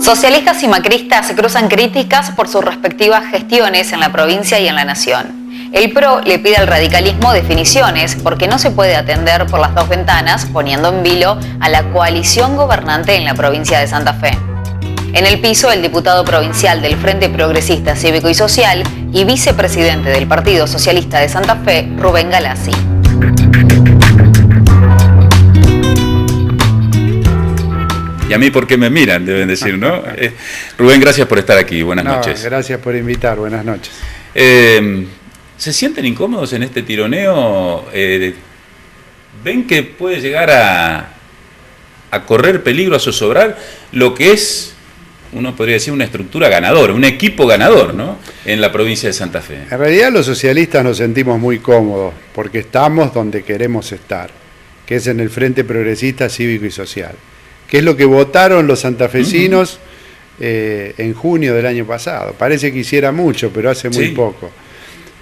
Socialistas y macristas se cruzan críticas por sus respectivas gestiones en la provincia y en la nación. El PRO le pide al radicalismo definiciones porque no se puede atender por las dos ventanas, poniendo en vilo a la coalición gobernante en la provincia de Santa Fe. En el piso, el diputado provincial del Frente Progresista Cívico y Social y vicepresidente del Partido Socialista de Santa Fe, Rubén Galassi. Y a mí, ¿por qué me miran? Deben decir, ¿no? Rubén, gracias por estar aquí. Buenas noches. Gracias por invitar. Buenas noches. ¿Se sienten incómodos en este tironeo? ¿Ven que puede llegar a correr peligro, a zozobrar lo que es, uno podría decir, una estructura ganadora, un equipo ganador, ¿no?, en la provincia de Santa Fe? En realidad los socialistas nos sentimos muy cómodos porque estamos donde queremos estar, que es en el Frente Progresista Cívico y Social, que es lo que votaron los santafesinos en junio del año pasado. Parece que hiciera mucho, pero hace muy poco.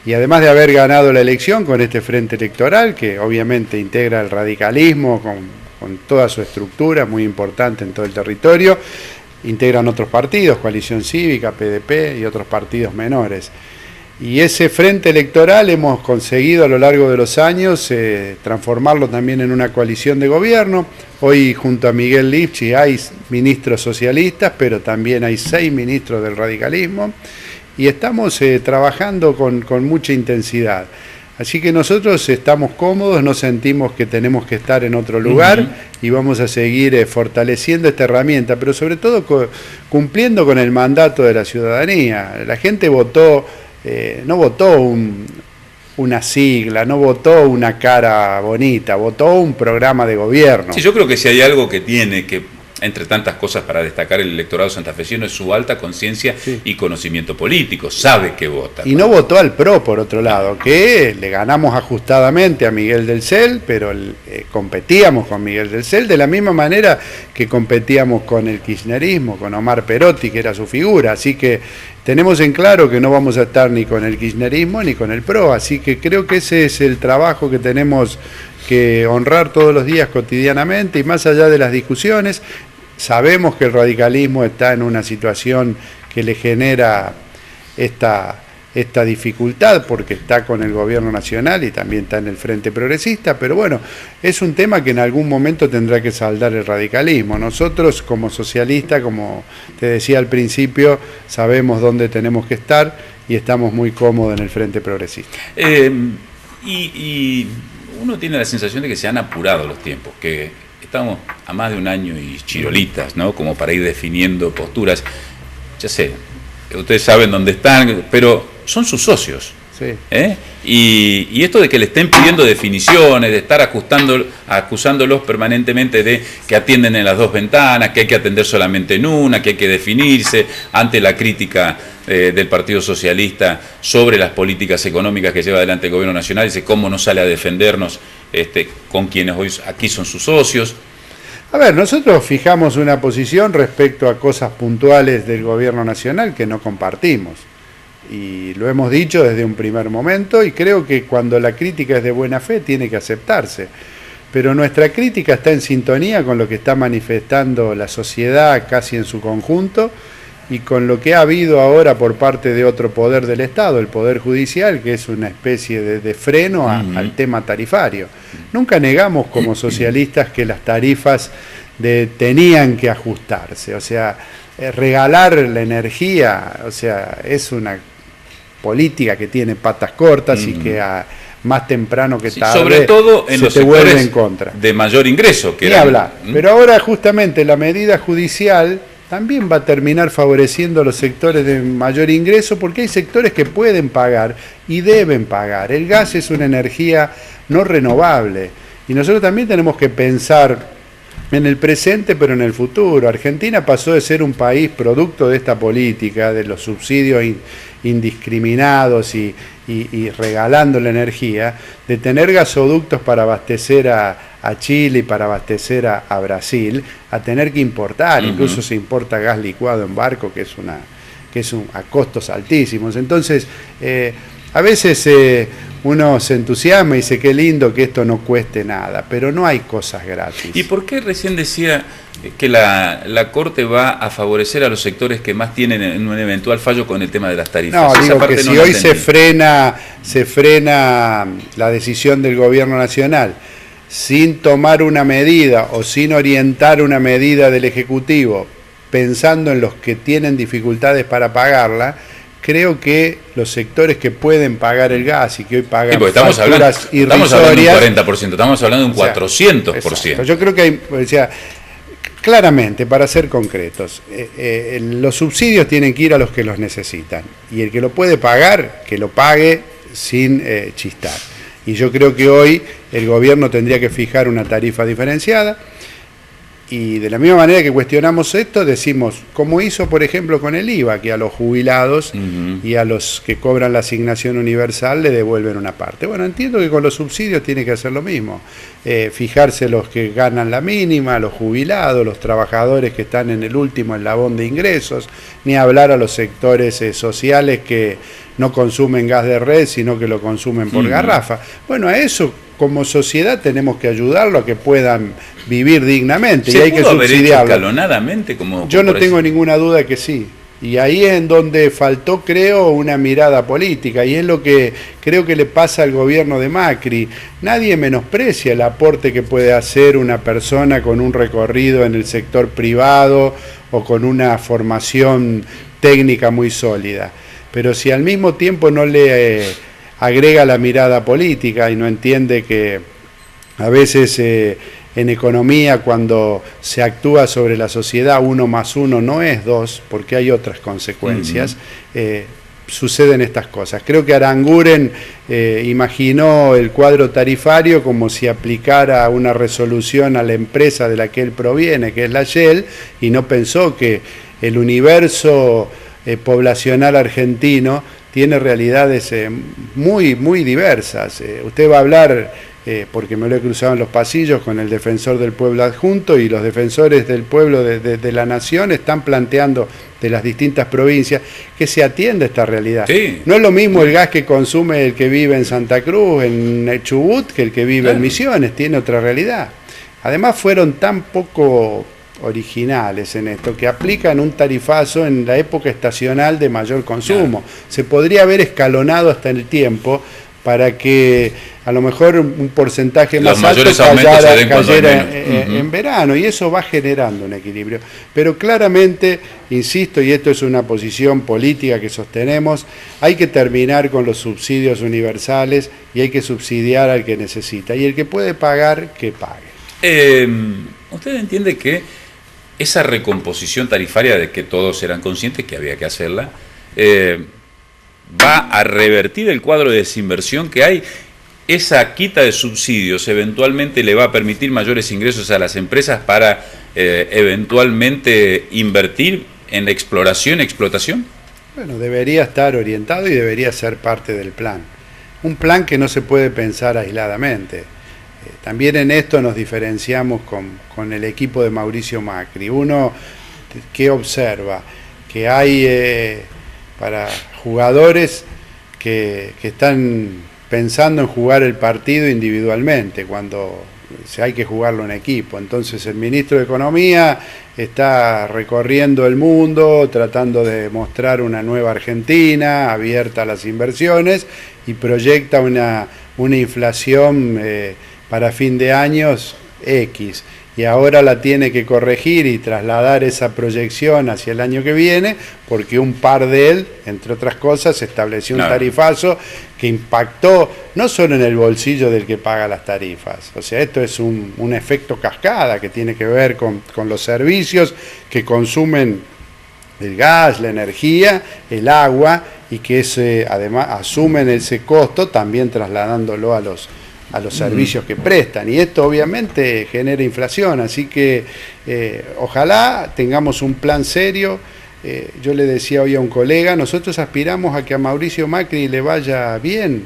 Y además de haber ganado la elección con este frente electoral, que obviamente integra el radicalismo con toda su estructura, muy importante en todo el territorio, integran otros partidos, Coalición Cívica, PDP y otros partidos menores. Y ese frente electoral hemos conseguido a lo largo de los años transformarlo también en una coalición de gobierno. Hoy junto a Miguel Lifchi hay ministros socialistas, pero también hay 6 ministros del radicalismo. Y estamos trabajando con mucha intensidad. Así que nosotros estamos cómodos, no sentimos que tenemos que estar en otro lugar y vamos a seguir fortaleciendo esta herramienta, pero sobre todo cumpliendo con el mandato de la ciudadanía. La gente votó, no votó una sigla, no votó una cara bonita, votó un programa de gobierno. Sí, yo creo que si hay algo que tiene que, entre tantas cosas para destacar el electorado santafesino, es su alta conciencia y conocimiento político, sabe que vota. Y no votó al PRO, por otro lado, que le ganamos ajustadamente a Miguel del Cel, pero competíamos con Miguel del Cel de la misma manera que competíamos con el kirchnerismo, con Omar Perotti, que era su figura, así que tenemos en claro que no vamos a estar ni con el kirchnerismo ni con el PRO, así que creo que ese es el trabajo que tenemos que honrar todos los días cotidianamente, y más allá de las discusiones, sabemos que el radicalismo está en una situación que le genera esta dificultad porque está con el gobierno nacional y también está en el Frente Progresista, pero bueno, es un tema que en algún momento tendrá que saldar el radicalismo. Nosotros como socialistas, como te decía al principio, sabemos dónde tenemos que estar y estamos muy cómodos en el Frente Progresista. Y uno tiene la sensación de que se han apurado los tiempos, que estamos a más de un año y chirolitas, ¿no?, como para ir definiendo posturas. Ya sé, ustedes saben dónde están, pero son sus socios. Sí. Y esto de que le estén pidiendo definiciones, de estar acusándolos permanentemente de que atienden en las dos ventanas, que hay que atender solamente en una, que hay que definirse ante la crítica del Partido Socialista sobre las políticas económicas que lleva adelante el Gobierno Nacional, dice cómo no sale a defendernos con quienes hoy aquí son sus socios. A ver, nosotros fijamos una posición respecto a cosas puntuales del Gobierno Nacional que no compartimos. Y lo hemos dicho desde un primer momento, y creo que cuando la crítica es de buena fe tiene que aceptarse. Pero nuestra crítica está en sintonía con lo que está manifestando la sociedad casi en su conjunto y con lo que ha habido ahora por parte de otro poder del Estado, el Poder Judicial, que es una especie de freno al tema tarifario. Nunca negamos como socialistas que las tarifas tenían que ajustarse, o sea, regalar la energía, o sea, es una política que tiene patas cortas y que más temprano que tarde sobre todo en se los te vuelve sectores en contra. De mayor ingreso. Ni hablar. Pero ahora justamente la medida judicial también va a terminar favoreciendo a los sectores de mayor ingreso, porque hay sectores que pueden pagar y deben pagar. El gas es una energía no renovable y nosotros también tenemos que pensar en el presente, pero en el futuro. Argentina pasó de ser un país producto de esta política, de los subsidios indiscriminados y regalando la energía, de tener gasoductos para abastecer a Chile y para abastecer a Brasil, a tener que importar. Incluso se importa gas licuado en barco, que es a costos altísimos. Entonces, a veces uno se entusiasma y dice qué lindo que esto no cueste nada, pero no hay cosas gratis. ¿Y por qué recién decía que la Corte va a favorecer a los sectores que más tienen en un eventual fallo con el tema de las tarifas? No, esa digo parte que no si la hoy entendí. se frena la decisión del gobierno nacional sin tomar una medida o sin orientar una medida del Ejecutivo pensando en los que tienen dificultades para pagarla, creo que los sectores que pueden pagar el gas y que hoy pagan Sí, porque estamos hablando de un 40%, estamos hablando de un 400%. Exacto. Yo creo que hay, o sea, claramente, para ser concretos, los subsidios tienen que ir a los que los necesitan y el que lo puede pagar, que lo pague sin chistar. Y yo creo que hoy el gobierno tendría que fijar una tarifa diferenciada. Y de la misma manera que cuestionamos esto, decimos, como hizo por ejemplo con el IVA, que a los jubilados y a los que cobran la asignación universal le devuelven una parte. Bueno, entiendo que con los subsidios tiene que hacer lo mismo, fijarse los que ganan la mínima, los jubilados, los trabajadores que están en el último eslabón de ingresos, ni hablar a los sectores sociales que no consumen gas de red, sino que lo consumen por garrafa. Bueno, a eso como sociedad tenemos que ayudarlo a que puedan vivir dignamente y hay que subsidiarlo. Escalonadamente, yo no tengo ninguna duda que sí. Y ahí es en donde faltó, creo, una mirada política, y es lo que creo que le pasa al gobierno de Macri. Nadie menosprecia el aporte que puede hacer una persona con un recorrido en el sector privado o con una formación técnica muy sólida. Pero si al mismo tiempo no le agrega la mirada política y no entiende que a veces en economía, cuando se actúa sobre la sociedad, 1 más 1 no es 2, porque hay otras consecuencias, suceden estas cosas. Creo que Aranguren imaginó el cuadro tarifario como si aplicara una resolución a la empresa de la que él proviene, que es la Shell, y no pensó que el universo poblacional argentino tiene realidades muy, muy diversas. Usted va a hablar, porque me lo he cruzado en los pasillos, con el defensor del pueblo adjunto, y los defensores del pueblo de la nación están planteando de las distintas provincias que se atienda esta realidad. Sí. No es lo mismo el gas que consume el que vive en Santa Cruz, en Chubut, que el que vive en Misiones, tiene otra realidad. Además fueron tan poco originales en esto, que aplican un tarifazo en la época estacional de mayor consumo. Se podría haber escalonado hasta el tiempo para que a lo mejor un porcentaje más alto cayera en verano, y eso va generando un equilibrio. Pero claramente, insisto, y esto es una posición política que sostenemos, hay que terminar con los subsidios universales y hay que subsidiar al que necesita, y el que puede pagar, que pague. ¿Usted entiende que esa recomposición tarifaria, de que todos eran conscientes que había que hacerla, va a revertir el cuadro de desinversión que hay? Esa quita de subsidios eventualmente le va a permitir mayores ingresos a las empresas para eventualmente invertir en la exploración y explotación. Bueno, debería estar orientado y debería ser parte del plan. Un plan que no se puede pensar aisladamente. También en esto nos diferenciamos con el equipo de Mauricio Macri. Uno que observa que hay para jugadores que están pensando en jugar el partido individualmente cuando hay que jugarlo en equipo. Entonces el ministro de Economía está recorriendo el mundo tratando de mostrar una nueva Argentina abierta a las inversiones y proyecta una inflación para fin de años X, y ahora la tiene que corregir y trasladar esa proyección hacia el año que viene, porque un par de él, entre otras cosas, estableció un tarifazo que impactó no solo en el bolsillo del que paga las tarifas, o sea, esto es un efecto cascada que tiene que ver con los servicios que consumen el gas, la energía, el agua, y que además asumen ese costo también trasladándolo a los servicios que prestan, y esto obviamente genera inflación, así que ojalá tengamos un plan serio. Yo le decía hoy a un colega, nosotros aspiramos a que a Mauricio Macri le vaya bien,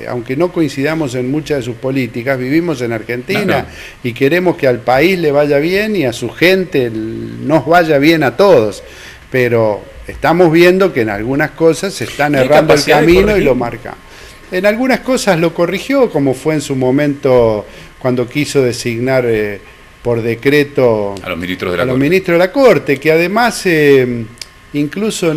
aunque no coincidamos en muchas de sus políticas, vivimos en Argentina y queremos que al país le vaya bien y a su gente nos vaya bien a todos, pero estamos viendo que en algunas cosas se están errando el camino y lo marcamos. En algunas cosas lo corrigió, como fue en su momento cuando quiso designar por decreto a los ministros de la Corte, que además incluso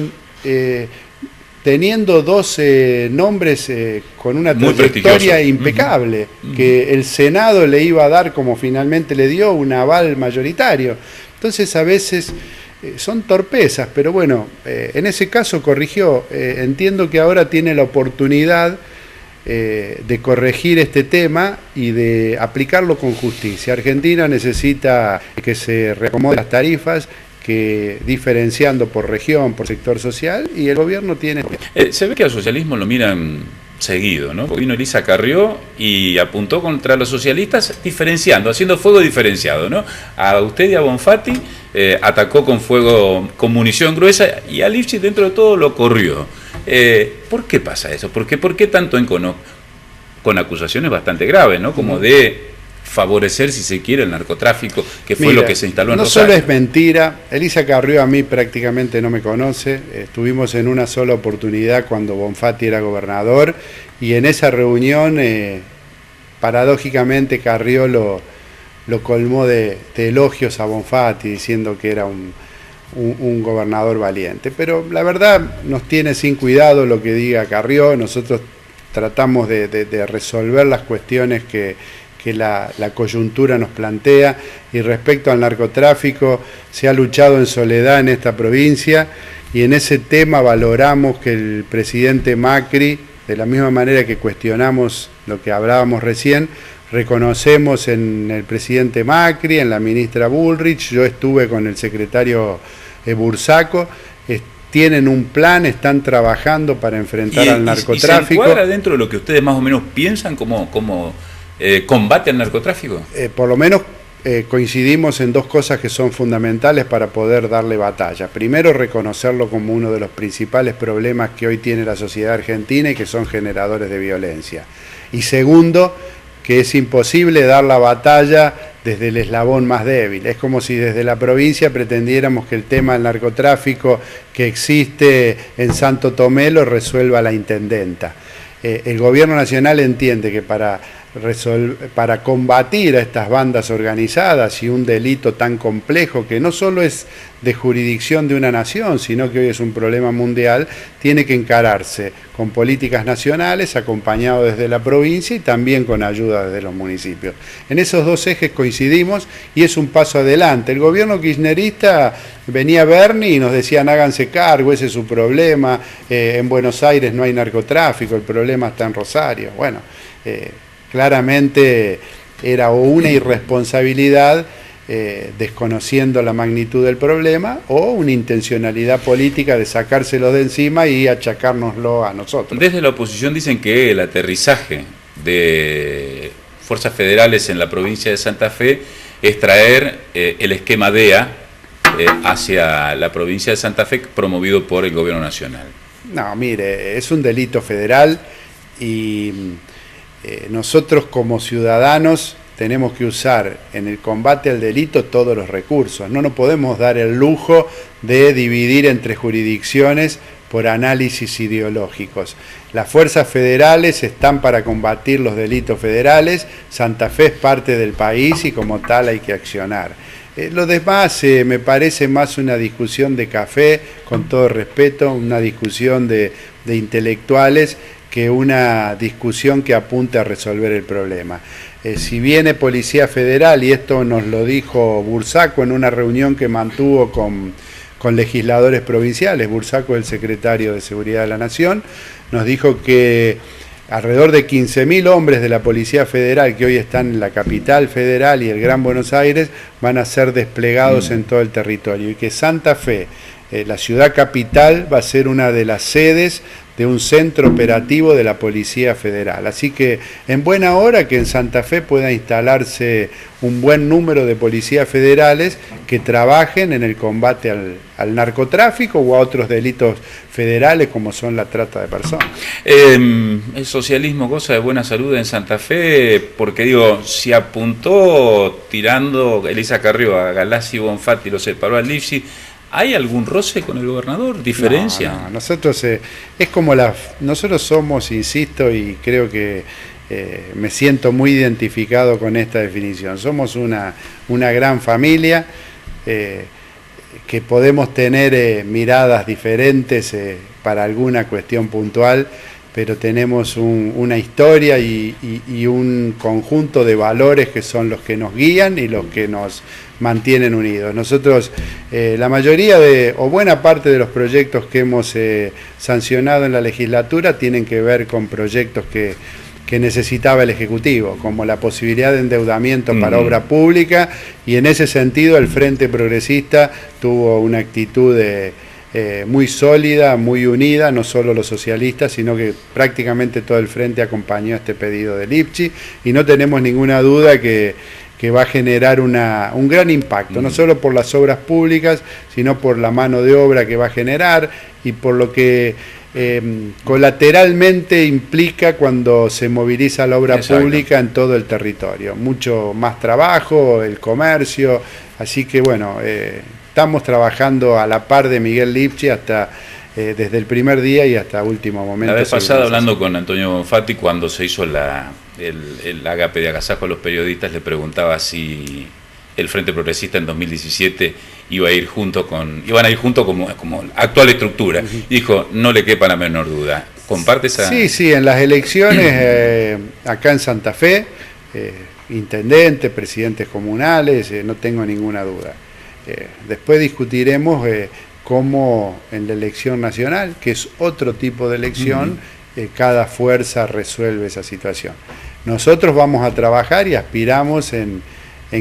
teniendo 12 nombres con una trayectoria impecable, que el Senado le iba a dar, como finalmente le dio, un aval mayoritario. Entonces a veces son torpezas, pero bueno, en ese caso corrigió. Entiendo que ahora tiene la oportunidad de corregir este tema y de aplicarlo con justicia. Argentina necesita que se reacomoden las tarifas, que diferenciando por región, por sector social, y el gobierno tiene... Se ve que al socialismo lo miran seguido, ¿no? Vino Elisa Carrió y apuntó contra los socialistas diferenciando, haciendo fuego diferenciado, ¿no? A usted y a Bonfatti atacó con fuego, con munición gruesa, y a Lifchit dentro de todo lo corrió. ¿Por qué pasa eso? ¿Por qué tanto encono? Con acusaciones bastante graves, ¿no? Como de favorecer, si se quiere, el narcotráfico, que fue lo que se instaló en Rosario. No solo es mentira, Elisa Carrió a mí prácticamente no me conoce, estuvimos en una sola oportunidad cuando Bonfatti era gobernador, y en esa reunión, paradójicamente, Carrió lo colmó de elogios a Bonfatti, diciendo que era un gobernador valiente. Pero la verdad nos tiene sin cuidado lo que diga Carrió. Nosotros tratamos de resolver las cuestiones que la coyuntura nos plantea, y respecto al narcotráfico se ha luchado en soledad en esta provincia, y en ese tema valoramos que el presidente Macri, de la misma manera que cuestionamos lo que hablábamos recién, reconocemos en el presidente Macri, en la ministra Bullrich, yo estuve con el secretario Bursaco, tienen un plan, están trabajando para enfrentar al narcotráfico. ¿Y se encuadra dentro de lo que ustedes más o menos piensan como combate al narcotráfico? Por lo menos coincidimos en dos cosas que son fundamentales para poder darle batalla. Primero, reconocerlo como uno de los principales problemas que hoy tiene la sociedad argentina y que son generadores de violencia. Y segundo, que es imposible dar la batalla desde el eslabón más débil. Es como si desde la provincia pretendiéramos que el tema del narcotráfico que existe en Santo Tomé lo resuelva la intendenta. El gobierno nacional entiende que para combatir a estas bandas organizadas y un delito tan complejo que no solo es de jurisdicción de una nación, sino que hoy es un problema mundial, tiene que encararse con políticas nacionales, acompañado desde la provincia y también con ayuda desde los municipios. En esos dos ejes coincidimos y es un paso adelante. El gobierno kirchnerista venía Bernie y nos decían háganse cargo, ese es su problema, en Buenos Aires no hay narcotráfico, el problema está en Rosario. Bueno, claramente era una irresponsabilidad, desconociendo la magnitud del problema, o una intencionalidad política de sacárselo de encima y achacárnoslo a nosotros. Desde la oposición dicen que el aterrizaje de fuerzas federales en la provincia de Santa Fe es traer el esquema DEA hacia la provincia de Santa Fe, promovido por el gobierno nacional. No, mire, es un delito federal y nosotros como ciudadanos tenemos que usar en el combate al delito todos los recursos. No nos podemos dar el lujo de dividir entre jurisdicciones por análisis ideológicos. Las fuerzas federales están para combatir los delitos federales. Santa Fe es parte del país y como tal hay que accionar. Lo demás me parece más una discusión de café, con todo respeto, una discusión de intelectuales, que una discusión que apunte a resolver el problema. Si viene Policía Federal, y esto nos lo dijo Bursaco en una reunión que mantuvo con legisladores provinciales, Bursaco es el secretario de Seguridad de la Nación, nos dijo que alrededor de 15.000 hombres de la Policía Federal que hoy están en la capital federal y el Gran Buenos Aires van a ser desplegados en todo el territorio, y que Santa Fe, la ciudad capital, va a ser una de las sedes de un centro operativo de la Policía Federal. Así que en buena hora que en Santa Fe pueda instalarse un buen número de policías federales que trabajen en el combate al narcotráfico o a otros delitos federales como son la trata de personas. El socialismo goza de buena salud en Santa Fe, porque digo, si apuntó tirando Elisa Carrió a Galassi y Bonfatti, lo separó a Lifchit, ¿Hay algún roce con el gobernador? ¿Diferencia? No, nosotros es como nosotros somos, insisto, y creo que me siento muy identificado con esta definición. Somos una gran familia que podemos tener miradas diferentes para alguna cuestión puntual, pero tenemos una historia y un conjunto de valores que son los que nos guían y los que nos mantienen unidos. Nosotros, la mayoría o buena parte de los proyectos que hemos sancionado en la legislatura tienen que ver con proyectos que necesitaba el Ejecutivo, como la posibilidad de endeudamiento para obra pública, y en ese sentido el Frente Progresista tuvo una actitud muy sólida, muy unida, no solo los socialistas, sino que prácticamente todo el Frente acompañó este pedido del IPCHI, y no tenemos ninguna duda que va a generar un gran impacto, no solo por las obras públicas, sino por la mano de obra que va a generar y por lo que colateralmente implica cuando se moviliza la obra pública en todo el territorio. Mucho más trabajo, el comercio, así que bueno, estamos trabajando a la par de Miguel Lipchi desde el primer día y hasta último momento. La vez pasada, hablando con Antonio Fatti, cuando se hizo el agape de agasajo a los periodistas, le preguntaba si el Frente Progresista en 2017 iban a ir junto como actual estructura. Dijo, no le quepa la menor duda. ¿Comparte esa...? Sí, en las elecciones acá en Santa Fe, intendentes, presidentes comunales, no tengo ninguna duda. Después discutiremos cómo en la elección nacional, que es otro tipo de elección, cada fuerza resuelve esa situación. Nosotros vamos a trabajar y aspiramos en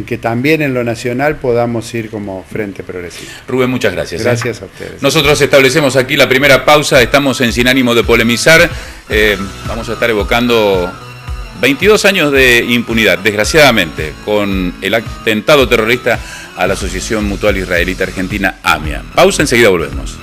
que también en lo nacional podamos ir como Frente Progresista. Rubén, muchas gracias. Gracias a ustedes. Nosotros establecemos aquí la primera pausa, estamos en Sin Ánimo de Polemizar, vamos a estar evocando 22 años de impunidad, desgraciadamente, con el atentado terrorista a la Asociación Mutual Israelita Argentina, AMIA. Pausa, enseguida volvemos.